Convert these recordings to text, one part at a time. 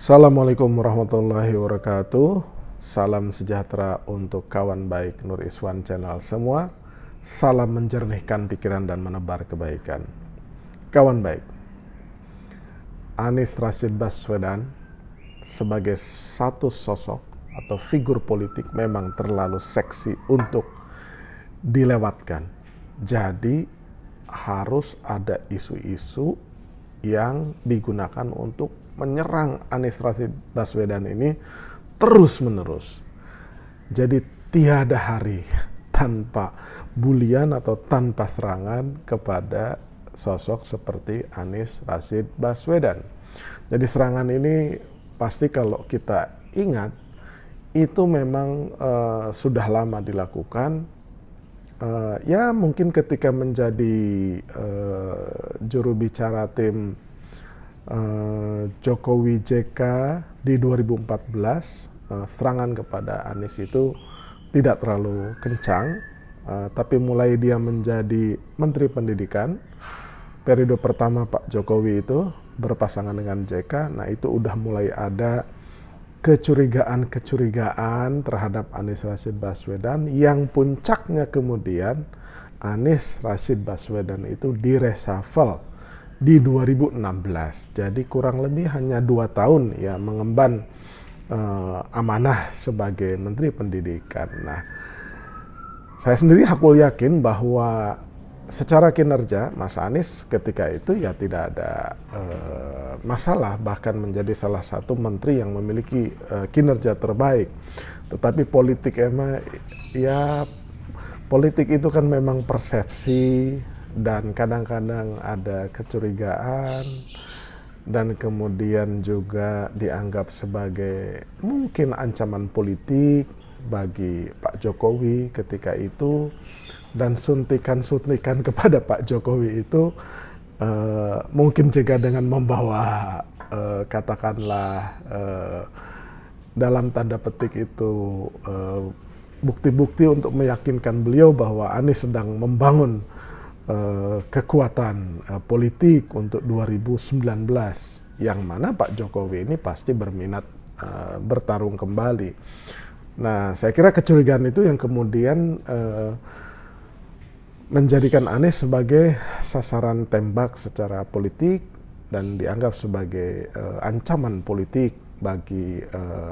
Assalamualaikum warahmatullahi wabarakatuh. Salam sejahtera untuk kawan baik Nur Iswan Channel semua. Salam menjernihkan pikiran dan menebar kebaikan. Kawan baik, Anies Rashid Baswedan sebagai satu sosok atau figur politik memang terlalu seksi untuk dilewatkan. Jadi harus ada isu-isu yang digunakan untuk menyerang Anies Rashid Baswedan ini terus-menerus. Jadi tiada hari tanpa bulian atau tanpa serangan kepada sosok seperti Anies Rashid Baswedan. Jadi serangan ini pasti kalau kita ingat itu memang sudah lama dilakukan. Ya mungkin ketika menjadi juru bicara tim Jokowi JK di 2014, serangan kepada Anies itu tidak terlalu kencang, tapi mulai dia menjadi Menteri Pendidikan, periode pertama Pak Jokowi itu berpasangan dengan JK, nah itu udah mulai ada kecurigaan terhadap Anies Rashid Baswedan, yang puncaknya kemudian Anies Rashid Baswedan itu direshuffle di 2016. Jadi kurang lebih hanya 2 tahun ya mengemban amanah sebagai Menteri Pendidikan. Nah, saya sendiri hakul yakin bahwa secara kinerja Mas Anies ketika itu ya tidak ada masalah, bahkan menjadi salah satu menteri yang memiliki kinerja terbaik. Tetapi politik emang ya, politik itu kan memang persepsi dan kadang-kadang ada kecurigaan dan kemudian juga dianggap sebagai mungkin ancaman politik bagi Pak Jokowi ketika itu, dan suntikan-suntikan kepada Pak Jokowi itu mungkin juga dengan membawa katakanlah dalam tanda petik itu bukti-bukti untuk meyakinkan beliau bahwa Anies sedang membangun kekuatan politik untuk 2019, yang mana Pak Jokowi ini pasti berminat bertarung kembali. Nah, saya kira kecurigaan itu yang kemudian menjadikan Anies sebagai sasaran tembak secara politik dan dianggap sebagai ancaman politik bagi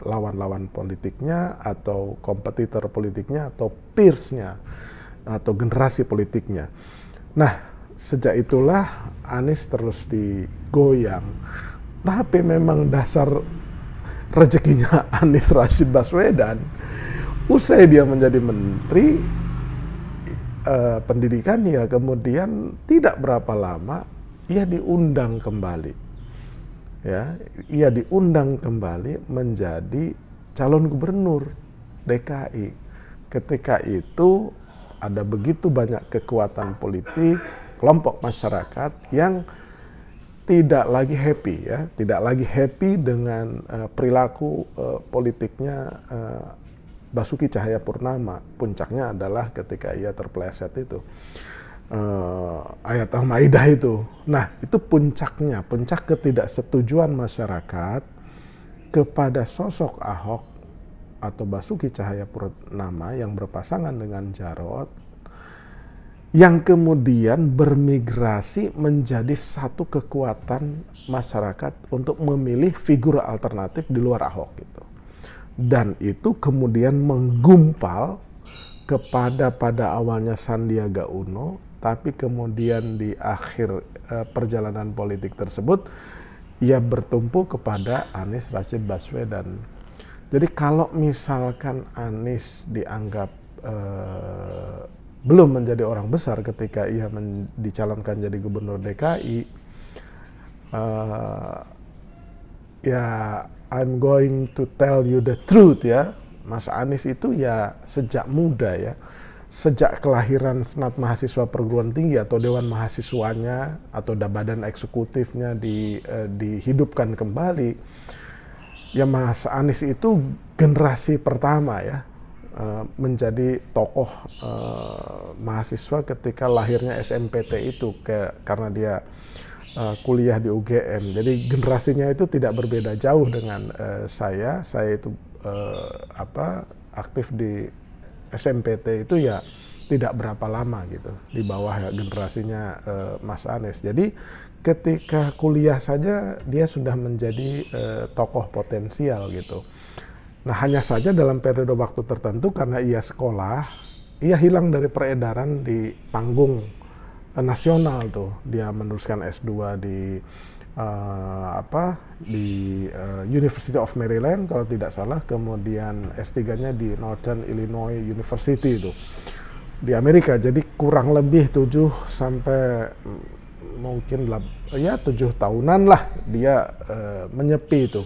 lawan-lawan politiknya atau kompetitor politiknya atau peersnya atau generasi politiknya. Nah, sejak itulah Anies terus digoyang. Tapi memang dasar rezekinya Anies Rashid Baswedan, usai dia menjadi menteri pendidikan, ya kemudian tidak berapa lama ia diundang kembali. Ya, ia diundang kembali menjadi calon gubernur DKI. Ketika itu ada begitu banyak kekuatan politik, kelompok masyarakat yang tidak lagi happy, ya, tidak lagi happy dengan perilaku politiknya Basuki Cahayapurnama. Puncaknya adalah ketika ia terpeleset itu ayat Al-Maidah itu. Nah, itu puncaknya, puncak ketidaksetujuan masyarakat kepada sosok Ahok atau Basuki Cahayapurnama yang berpasangan dengan Jarot, yang kemudian bermigrasi menjadi satu kekuatan masyarakat untuk memilih figur alternatif di luar Ahok gitu. Dan itu kemudian menggumpal kepada pada awalnya Sandiaga Uno, tapi kemudian di akhir perjalanan politik tersebut ia bertumpu kepada Anies Rashid Baswedan. Jadi kalau misalkan Anies dianggap belum menjadi orang besar ketika ia dicalonkan jadi gubernur DKI, ya I'm going to tell you the truth ya, Mas Anies itu ya sejak muda ya, sejak kelahiran Senat Mahasiswa Perguruan Tinggi atau Dewan Mahasiswanya atau badan eksekutifnya dihidupkan kembali, ya Mas Anies itu generasi pertama ya, menjadi tokoh mahasiswa ketika lahirnya SMPT itu, karena dia kuliah di UGM. Jadi generasinya itu tidak berbeda jauh dengan saya. Saya itu aktif di SMPT itu ya tidak berapa lama gitu, di bawah generasinya Mas Anies. Jadi ketika kuliah saja dia sudah menjadi tokoh potensial gitu. Nah, hanya saja dalam periode waktu tertentu karena ia sekolah, ia hilang dari peredaran di panggung nasional tuh. Dia meneruskan S2 di University of Maryland kalau tidak salah, kemudian S3-nya di Northern Illinois University itu di Amerika. Jadi kurang lebih 7 sampai mungkin 7 tahunan lah dia menyepi itu.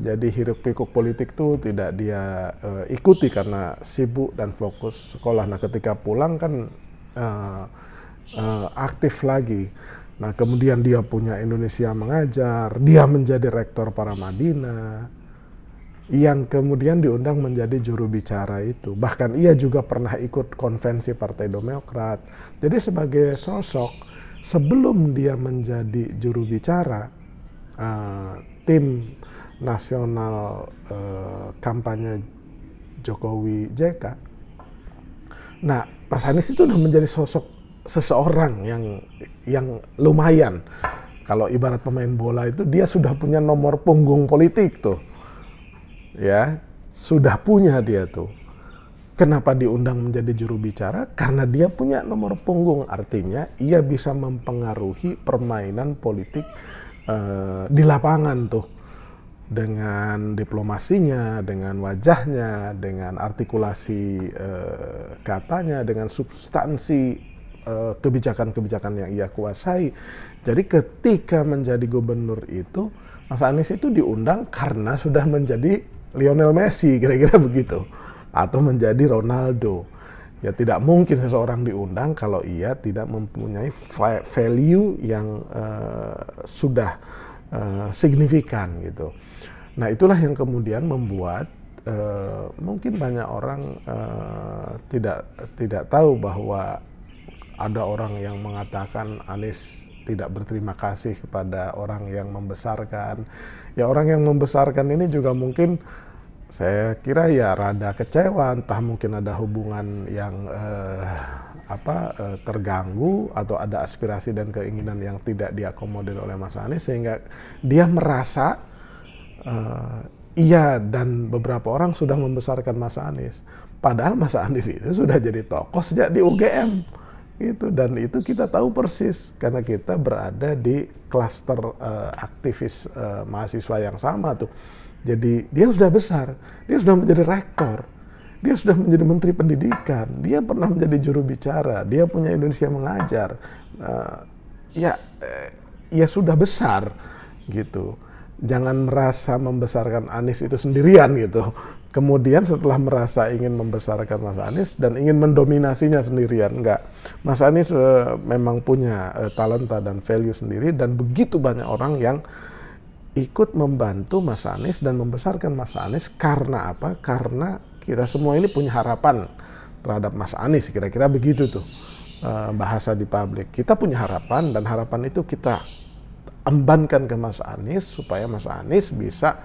Jadi hiruk pikuk politik tuh tidak dia ikuti karena sibuk dan fokus sekolah. Nah, ketika pulang kan aktif lagi. Nah, kemudian dia punya Indonesia Mengajar, dia menjadi rektor Paramadina, yang kemudian diundang menjadi juru bicara itu. Bahkan ia juga pernah ikut konvensi Partai Demokrat. Jadi sebagai sosok, sebelum dia menjadi juru bicara tim nasional kampanye Jokowi JK, nah Mas Anies itu udah menjadi sosok seseorang yang lumayan. Kalau ibarat pemain bola itu dia sudah punya nomor punggung politik tuh. Ya, sudah punya dia tuh. Kenapa diundang menjadi juru bicara? Karena dia punya nomor punggung, artinya ia bisa mempengaruhi permainan politik di lapangan tuh. Dengan diplomasinya, dengan wajahnya, dengan artikulasi katanya, dengan substansi kebijakan-kebijakan yang ia kuasai. Jadi ketika menjadi gubernur itu, Mas Anies itu diundang karena sudah menjadi Lionel Messi, kira-kira begitu, atau menjadi Ronaldo. Ya tidak mungkin seseorang diundang kalau ia tidak mempunyai value yang sudah signifikan gitu. Nah, itulah yang kemudian membuat mungkin banyak orang tidak tahu bahwa ada orang yang mengatakan Anies tidak berterima kasih kepada orang yang membesarkan. Ya, orang yang membesarkan ini juga mungkin saya kira ya rada kecewa, entah mungkin ada hubungan yang terganggu atau ada aspirasi dan keinginan yang tidak diakomodir oleh Mas Anies, sehingga dia merasa ia dan beberapa orang sudah membesarkan Mas Anies. Padahal Mas Anies itu sudah jadi tokoh sejak di UGM. Gitu, dan itu kita tahu persis karena kita berada di klaster aktivis mahasiswa yang sama tuh. Jadi dia sudah besar, dia sudah menjadi rektor, dia sudah menjadi menteri pendidikan, dia pernah menjadi juru bicara, dia punya Indonesia Mengajar, ya sudah besar gitu. Jangan merasa membesarkan Anies itu sendirian gitu. Kemudian setelah merasa ingin membesarkan Mas Anies dan ingin mendominasinya sendirian, enggak. Mas Anies memang punya talenta dan value sendiri, dan begitu banyak orang yang ikut membantu Mas Anies dan membesarkan Mas Anies. Karena apa? Karena kita semua ini punya harapan terhadap Mas Anies, kira-kira begitu tuh bahasa di publik. Kita punya harapan, dan harapan itu kita embankan ke Mas Anies supaya Mas Anies bisa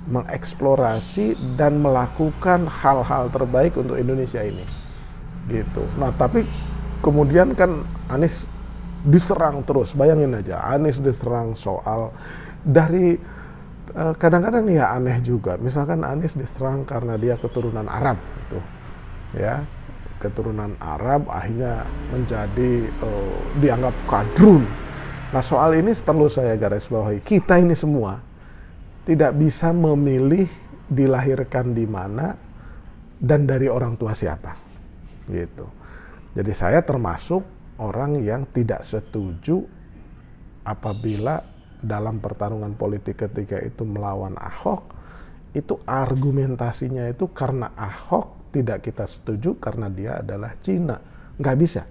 mengeksplorasi dan melakukan hal-hal terbaik untuk Indonesia ini gitu. Nah, tapi kemudian kan Anies diserang terus. Bayangin aja, Anies diserang soal dari kadang-kadang ya aneh juga. Misalkan Anies diserang karena dia keturunan Arab gitu. Ya, keturunan Arab akhirnya menjadi dianggap kadrun. Nah, soal ini perlu saya garis bawahi. Kita ini semua tidak bisa memilih dilahirkan di mana dan dari orang tua siapa, gitu. Jadi saya termasuk orang yang tidak setuju apabila dalam pertarungan politik ketika itu melawan Ahok, itu argumentasinya itu karena Ahok tidak kita setuju karena dia adalah Cina. Nggak bisa.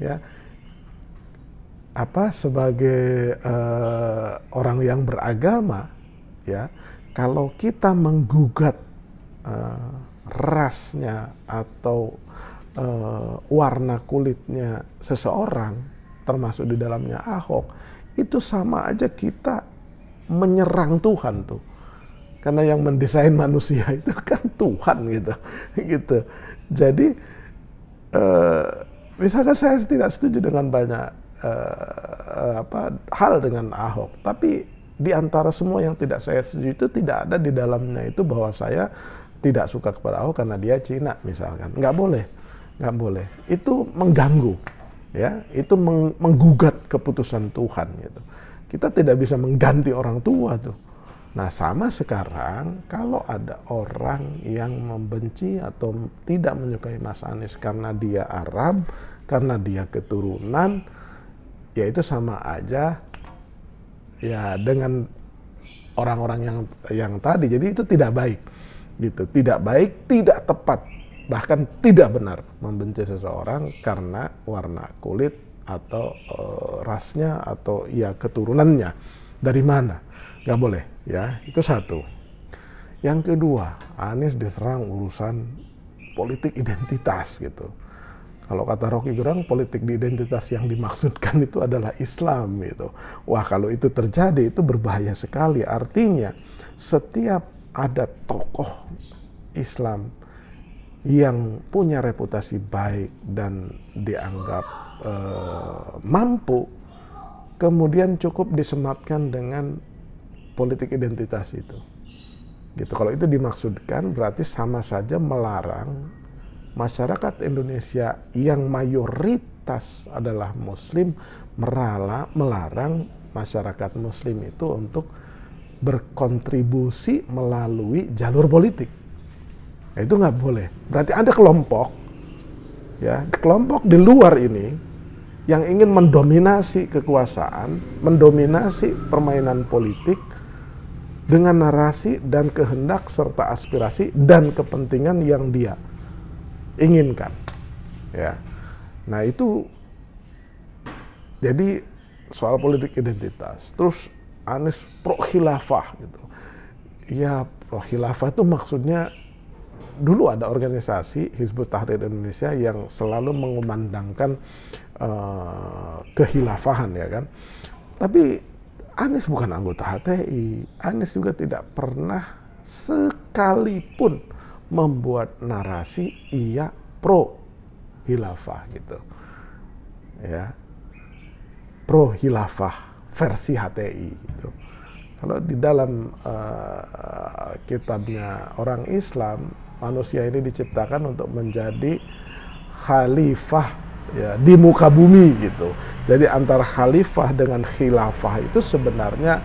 Ya. Sebagai orang yang beragama, ya, kalau kita menggugat rasnya atau warna kulitnya seseorang, termasuk di dalamnya Ahok, itu sama aja kita menyerang Tuhan tuh. Karena yang mendesain manusia itu kan Tuhan gitu. Gitu. Jadi misalkan saya tidak setuju dengan banyak hal dengan Ahok, tapi di antara semua yang tidak saya setuju itu tidak ada di dalamnya itu bahwa saya tidak suka kepada Ahok karena dia Cina misalkan. Nggak boleh. Nggak boleh. Itu mengganggu. Ya, itu menggugat keputusan Tuhan gitu. Kita tidak bisa mengganti orang tua tuh. Nah, sama sekarang kalau ada orang yang membenci atau tidak menyukai Mas Anies karena dia Arab, karena dia keturunan, ya itu sama aja ya dengan orang-orang yang tadi. Jadi itu tidak baik gitu. Tidak baik, tidak tepat, bahkan tidak benar membenci seseorang karena warna kulit atau rasnya atau ya keturunannya dari mana. Nggak boleh ya, itu satu. Yang kedua, Anies diserang urusan politik identitas gitu. Kalau kata Rocky Gerung, politik identitas yang dimaksudkan itu adalah Islam gitu. Wah, kalau itu terjadi itu berbahaya sekali. Artinya setiap ada tokoh Islam yang punya reputasi baik dan dianggap mampu, kemudian cukup disematkan dengan politik identitas itu. Gitu. Kalau itu dimaksudkan berarti sama saja melarang masyarakat Indonesia yang mayoritas adalah Muslim melarang masyarakat Muslim itu untuk berkontribusi melalui jalur politik. Nah, itu nggak boleh. Berarti ada kelompok, ya, kelompok di luar ini yang ingin mendominasi kekuasaan, mendominasi permainan politik dengan narasi dan kehendak serta aspirasi dan kepentingan yang dia inginkan, ya. Nah itu jadi soal politik identitas. Terus Anies pro khilafah gitu. Ya, pro khilafah itu maksudnya dulu ada organisasi Hizbut Tahrir Indonesia yang selalu mengumandangkan kehilafahan, ya kan. Tapi Anies bukan anggota HTI. Anies juga tidak pernah sekalipun membuat narasi ia pro khilafah gitu. Ya. Pro khilafah versi HTI gitu. Kalau di dalam kitabnya orang Islam, manusia ini diciptakan untuk menjadi khalifah ya di muka bumi gitu. Jadi antara khalifah dengan khilafah itu sebenarnya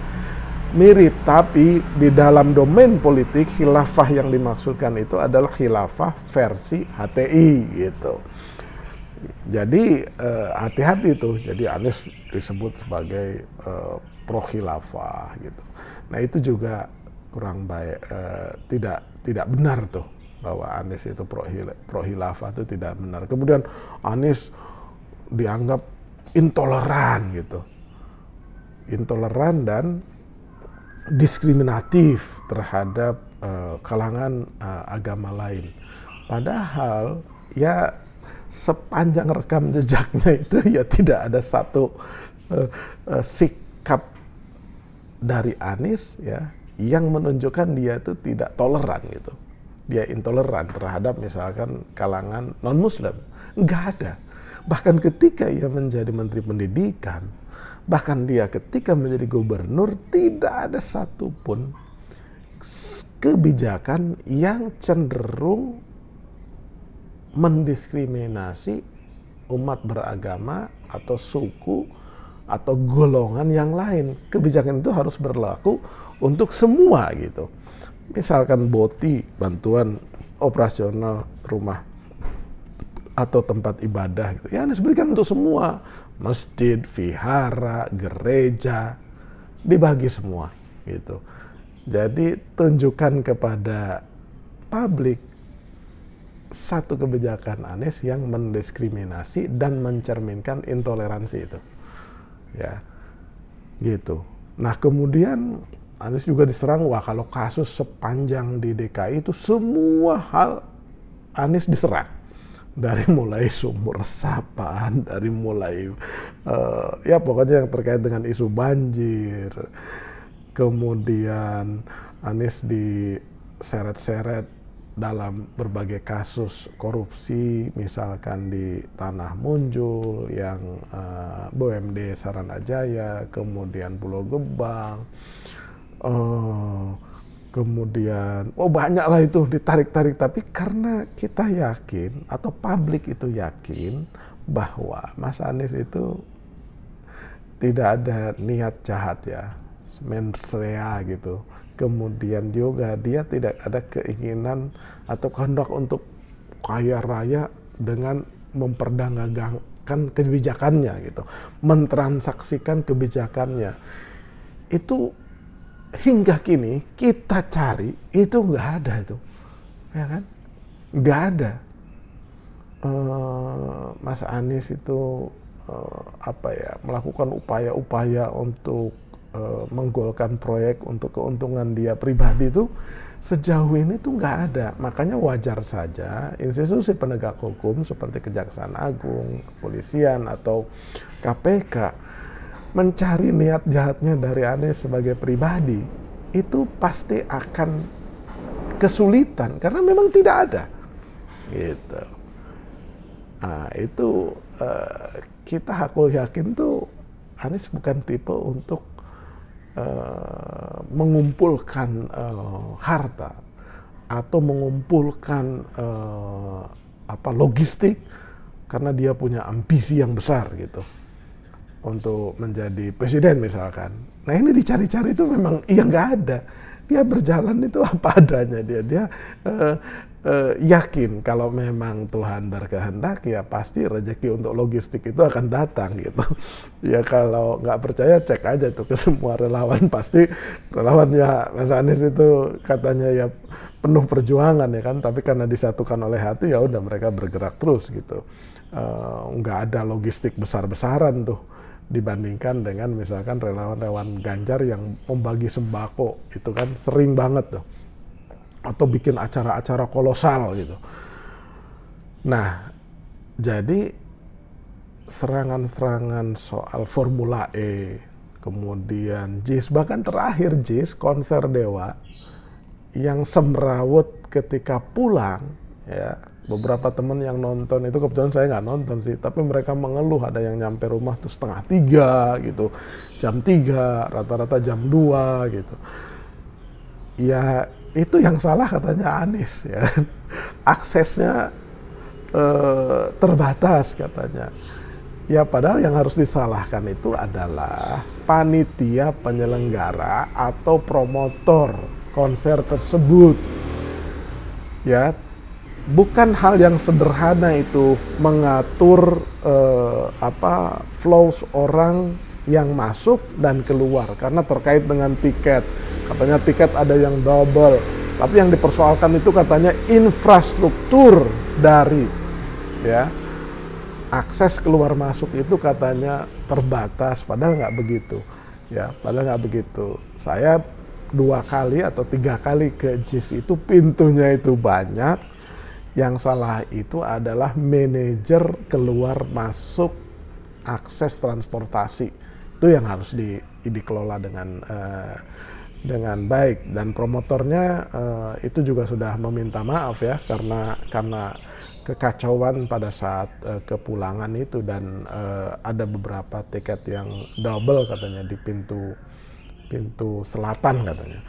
mirip, tapi di dalam domain politik khilafah yang dimaksudkan itu adalah khilafah versi HTI gitu. Jadi hati-hati tuh. Jadi Anies disebut sebagai pro khilafah gitu. Nah itu juga kurang baik, tidak benar tuh bahwa Anies itu pro khilafah itu tidak benar. Kemudian Anies dianggap intoleran gitu, intoleran dan diskriminatif terhadap kalangan agama lain. Padahal ya sepanjang rekam jejaknya itu ya tidak ada satu sikap dari Anies ya yang menunjukkan dia itu tidak toleran gitu. Dia intoleran terhadap misalkan kalangan non-Muslim. Nggak ada. Bahkan ketika ia menjadi Menteri Pendidikan, bahkan dia ketika menjadi gubernur, tidak ada satupun kebijakan yang cenderung mendiskriminasi umat beragama atau suku atau golongan yang lain. Kebijakan itu harus berlaku untuk semua gitu. Misalkan BOTI, bantuan operasional rumah atau tempat ibadah gitu. Ya Anies berikan untuk semua. Masjid, vihara, gereja, dibagi semua gitu. Jadi tunjukkan kepada publik satu kebijakan Anies yang mendiskriminasi dan mencerminkan intoleransi itu. Ya. Gitu. Nah, kemudian Anies juga diserang, wah kalau kasus sepanjang di DKI itu semua hal Anies diserang. Dari mulai sumur resapan, dari mulai ya pokoknya yang terkait dengan isu banjir. Kemudian Anies diseret-seret dalam berbagai kasus korupsi, misalkan di Tanah Munjul, yang BUMD Saranajaya, kemudian Pulau Gebang, kemudian banyaklah itu ditarik-tarik. Tapi karena kita yakin atau publik itu yakin bahwa Mas Anies itu tidak ada niat jahat ya, mensrea gitu. Kemudian juga dia tidak ada keinginan atau kehendak untuk kaya raya dengan memperdagangkan kebijakannya gitu, mentransaksikan kebijakannya. Itu hingga kini kita cari itu nggak ada itu, ya kan? Nggak ada. Mas Anies itu melakukan upaya-upaya untuk menggolkan proyek untuk keuntungan dia pribadi itu sejauh ini tuh nggak ada. Makanya wajar saja institusi penegak hukum seperti Kejaksaan Agung, Kepolisian atau KPK mencari niat jahatnya dari Anies sebagai pribadi. Itu pasti akan kesulitan karena memang tidak ada gitu. Nah, itu kita hakul yakin tuh Anies bukan tipe untuk mengumpulkan harta atau mengumpulkan logistik karena dia punya ambisi yang besar gitu untuk menjadi presiden misalkan. Nah ini dicari-cari itu memang nggak ada. Dia berjalan itu apa adanya, dia yakin kalau memang Tuhan berkehendak ya pasti rezeki untuk logistik itu akan datang gitu. Ya kalau nggak percaya cek aja tuh ke semua relawan, pasti relawannya Mas Anies itu katanya ya penuh perjuangan ya kan, tapi karena disatukan oleh hati ya udah mereka bergerak terus gitu. Nggak ada logistik besar-besaran tuh dibandingkan dengan misalkan relawan-relawan Ganjar yang membagi sembako itu kan sering banget tuh, atau bikin acara-acara kolosal gitu. Nah, jadi serangan-serangan soal Formula E, kemudian JIS, bahkan terakhir JIS, konser Dewa, yang semrawut ketika pulang, ya beberapa teman yang nonton itu, kebetulan saya nggak nonton sih, tapi mereka mengeluh ada yang nyampe rumah tuh 2:30 gitu, jam 3, rata-rata jam 2 gitu. Ya itu yang salah katanya Anies ya, aksesnya terbatas katanya. Ya padahal yang harus disalahkan itu adalah panitia penyelenggara atau promotor konser tersebut. Ya, bukan hal yang sederhana itu mengatur flows orang yang masuk dan keluar karena terkait dengan tiket. Katanya tiket ada yang double, tapi yang dipersoalkan itu katanya infrastruktur dari ya akses keluar masuk itu katanya terbatas, padahal nggak begitu. Ya, padahal nggak begitu. Saya 2 kali atau 3 kali ke JIS itu pintunya itu banyak. Yang salah itu adalah manajer keluar masuk akses transportasi. Itu yang harus dikelola dengan baik, dan promotornya itu juga sudah meminta maaf ya karena kekacauan pada saat kepulangan itu, dan ada beberapa tiket yang double katanya di pintu selatan katanya,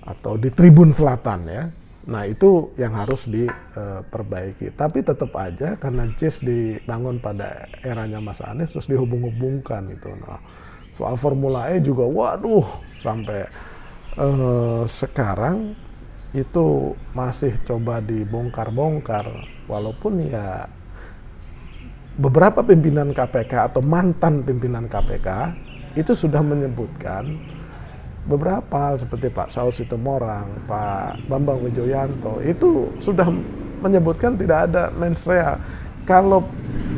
atau di tribun selatan ya. Nah itu yang harus diperbaiki. Tapi tetap aja karena JIS dibangun pada eranya Mas Anies terus dihubung-hubungkan itu. Nah soal Formula E juga waduh sampai sekarang itu masih coba dibongkar-bongkar, walaupun ya beberapa pimpinan KPK atau mantan pimpinan KPK itu sudah menyebutkan beberapa hal, seperti Pak Saud Situmorang, Pak Bambang Wijoyanto itu sudah menyebutkan tidak ada mens rea. Kalau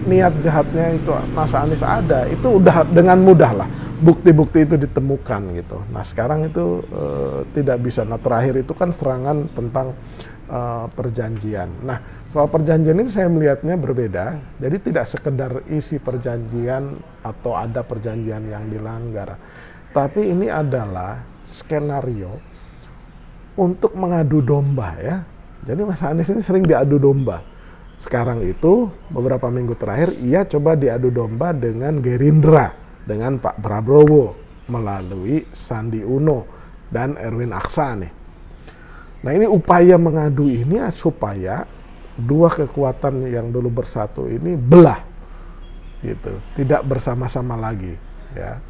niat jahatnya itu Mas Anies ada, itu udah dengan mudah lah bukti-bukti itu ditemukan gitu. Nah sekarang itu tidak bisa. Nah terakhir itu kan serangan tentang perjanjian. Nah soal perjanjian ini saya melihatnya berbeda. Jadi tidak sekedar isi perjanjian atau ada perjanjian yang dilanggar, tapi ini adalah skenario untuk mengadu domba ya. Jadi Mas Anies ini sering diadu domba. Sekarang itu beberapa minggu terakhir ia coba diadu domba dengan Gerindra, dengan Pak Prabowo melalui Sandi Uno dan Erwin Aksa nih. Nah ini upaya mengadu ini supaya dua kekuatan yang dulu bersatu ini belah gitu, tidak bersama-sama lagi ya.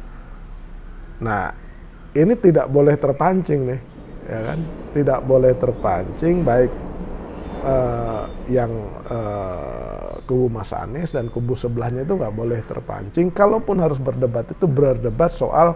Nah ini tidak boleh terpancing nih ya kan, tidak boleh terpancing baik yang kubu Mas Anies dan kubu sebelahnya itu nggak boleh terpancing. Kalaupun harus berdebat itu berdebat soal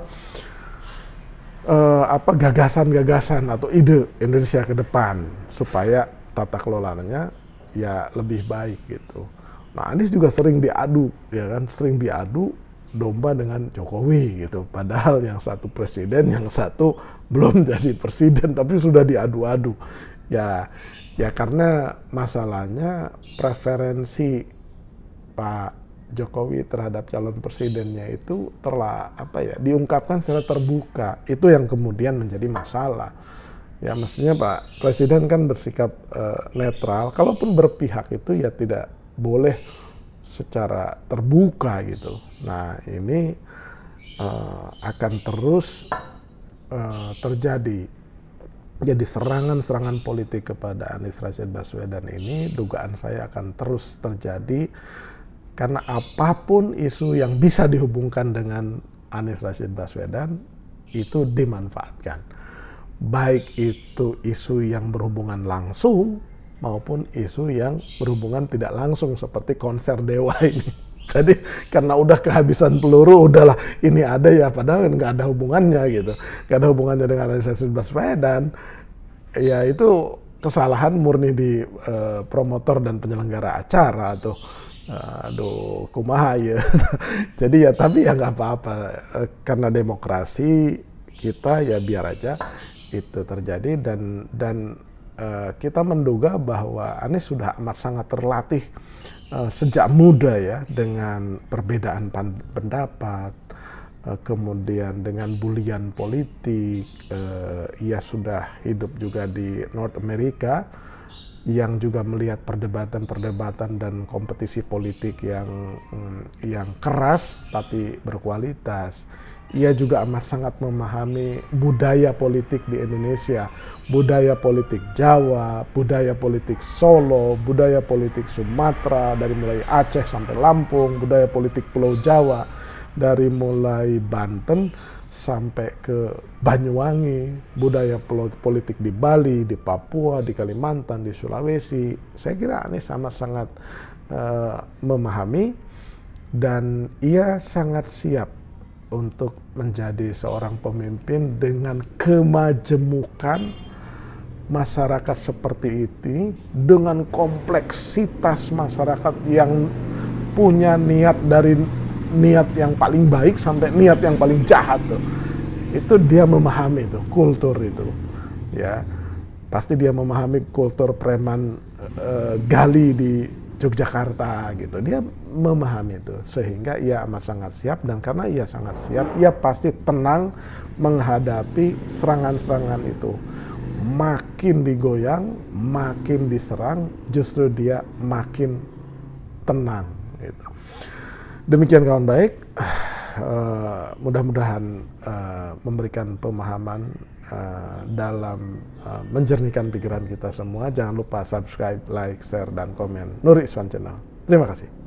gagasan-gagasan atau ide Indonesia ke depan supaya tata kelolanya ya lebih baik gitu. Nah Anies juga sering diadu ya kan, sering diadu domba dengan Jokowi gitu. Padahal yang satu presiden, yang satu belum jadi presiden tapi sudah diadu-adu. Ya karena masalahnya preferensi Pak Jokowi terhadap calon presidennya itu diungkapkan secara terbuka. Itu yang kemudian menjadi masalah. Ya mestinya Pak Presiden kan bersikap netral. Kalaupun berpihak itu ya tidak boleh secara terbuka gitu. Nah ini akan terus terjadi. Jadi serangan-serangan politik kepada Anies Rashid Baswedan ini dugaan saya akan terus terjadi karena apapun isu yang bisa dihubungkan dengan Anies Rashid Baswedan itu dimanfaatkan. Baik itu isu yang berhubungan langsung maupun isu yang berhubungan tidak langsung seperti konser Dewa ini. Jadi karena udah kehabisan peluru, udahlah ini ada ya, padahal nggak ada hubungannya gitu, nggak ada hubungannya dengan Anies Rashid Baswedan. Ya itu kesalahan murni di promotor dan penyelenggara acara atau aduh kumaha ya. Jadi ya tapi ya nggak apa-apa, karena demokrasi kita ya biar aja itu terjadi dan kita menduga bahwa Anies sudah amat sangat terlatih sejak muda ya dengan perbedaan pendapat, kemudian dengan bulian politik. Ia sudah hidup juga di North America yang juga melihat perdebatan-perdebatan dan kompetisi politik yang keras tapi berkualitas. Ia juga amat sangat memahami budaya politik di Indonesia, budaya politik Jawa, budaya politik Solo, budaya politik Sumatera, dari mulai Aceh sampai Lampung, budaya politik Pulau Jawa, dari mulai Banten sampai ke Banyuwangi, budaya politik di Bali, di Papua, di Kalimantan, di Sulawesi. Saya kira Anies amat sangat memahami dan ia sangat siap untuk menjadi seorang pemimpin dengan kemajemukan masyarakat seperti ini, dengan kompleksitas masyarakat yang punya niat dari niat yang paling baik sampai niat yang paling jahat tuh. Itu dia memahami tuh kultur itu. Ya. Pasti dia memahami kultur preman gali di Yogyakarta gitu. Dia memahami itu sehingga ia amat sangat siap, dan karena ia sangat siap, ia pasti tenang menghadapi serangan-serangan itu. Makin digoyang, makin diserang, justru dia makin tenang gitu. Demikian kawan baik, mudah-mudahan memberikan pemahaman dalam menjernihkan pikiran kita semua. Jangan lupa subscribe, like, share, dan komen Nur Iswan Channel. Terima kasih.